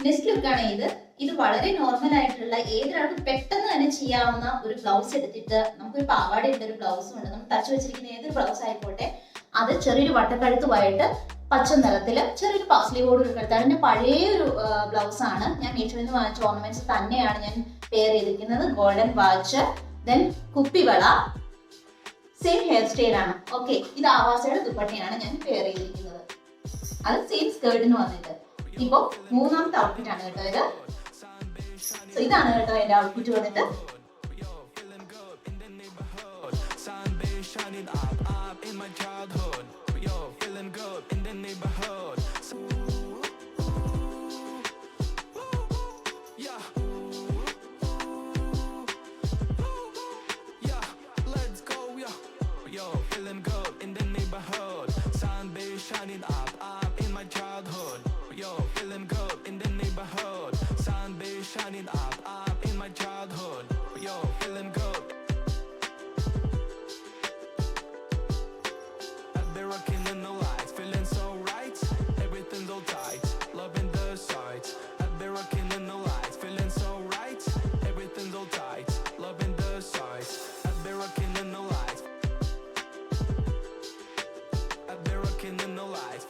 Next ലുക്കാണ് ഇത് വളരെ നോർമൽ ആയിട്ടുള്ള ഏതൊരാൾക്കും പെട്ടെന്ന് തന്നെ ചെയ്യാവുന്ന ഒരു ബ്ലൗസ് എടുത്തിട്ട് നമുക്കൊരു പാവാട ഇട്ട ഒരു ബ്ലൗസും ഉണ്ട്. നമ്മൾ തച്ചു വെച്ചിരിക്കുന്ന ഏതൊരു ബ്ലൗസ് ആയിക്കോട്ടെ അത് ചെറിയൊരു വട്ടക്കഴുത്തുമായിട്ട് പച്ച നിറത്തിൽ ചെറിയൊരു സ്ലീവോട് ഒരു കഴുത്ത്. അതിന്റെ പഴയ ഒരു ബ്ലൗസ് ആണ്. ഞാൻ മീഷോയിൽ നിന്ന് വാങ്ങിച്ച ഓർണമെന്റ്സ് തന്നെയാണ് ഞാൻ പെയർ ചെയ്തിരിക്കുന്നത്. ഗോൾഡൻ വാച്ച്, ദെൻ കുപ്പിവള, സെയിം ഹെയർ സ്റ്റൈൽ ആണ്. ഓക്കെ, ഇത് ആവാസയുടെ ദുപ്പട്ടയാണ് ഞാൻ പെയർ ചെയ്തിരിക്കുന്നത്. അത് സെയിം സ്കേർട്ടിന് വന്നിട്ട്. ഇപ്പൊ മൂന്നാമത്തെ ഔട്ട്ഫിറ്റ് ആണ് കേട്ടോ ഇത്. സോ ഇതാണ് കേട്ടോ എന്റെ ഔട്ട്ഫിറ്റ് വന്നിട്ട്. Shining up, I'm in my childhood. Yo, feeling good in the neighborhood. Sun be shining up, I'm in my childhood. Yo, feeling good. I've been rocking in the lights, feeling so right. Everything's all tight, loving the sights. I've been rocking in the lights, feeling so right. Everything's all tight, loving the sights. I've been rocking in the lights. I've been rocking in the lights.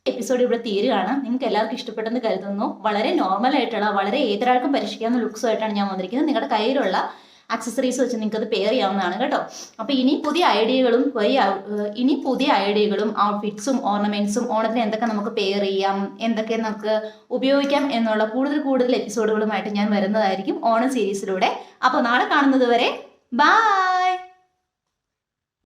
Episode ഇവിടെ തീരുകയാണ്. നിങ്ങൾക്ക് എല്ലാവർക്കും ഇഷ്ടപ്പെട്ടെന്ന് കരുതുന്നു. വളരെ normal ആയിട്ടുള്ള വളരെ ഏതൊരാൾക്കും പരീക്ഷിക്കാവുന്ന ലുക്സുമായിട്ടാണ് ഞാൻ വന്നിരിക്കുന്നത്. നിങ്ങളുടെ കയ്യിലുള്ള ആക്സസറീസ് വെച്ച് നിങ്ങൾക്ക് അത് പെയർ ചെയ്യാവുന്നതാണ് കേട്ടോ. അപ്പോൾ ഇനി പുതിയ ഐഡിയകളും ഔട്ട്ഫിറ്റ്സും ഓർണമെന്റ്സും ഓണത്തിന് എന്തൊക്കെ നമുക്ക് പെയർ ചെയ്യാം, എന്തൊക്കെ നമുക്ക് ഉപയോഗിക്കാം എന്നുള്ള കൂടുതൽ എപ്പിസോഡുകളുമായിട്ട് ഞാൻ വരുന്നതായിരിക്കും ഓണം സീരീസിലൂടെ. അപ്പോൾ നാളെ കാണുന്നത് വരെ ബൈ.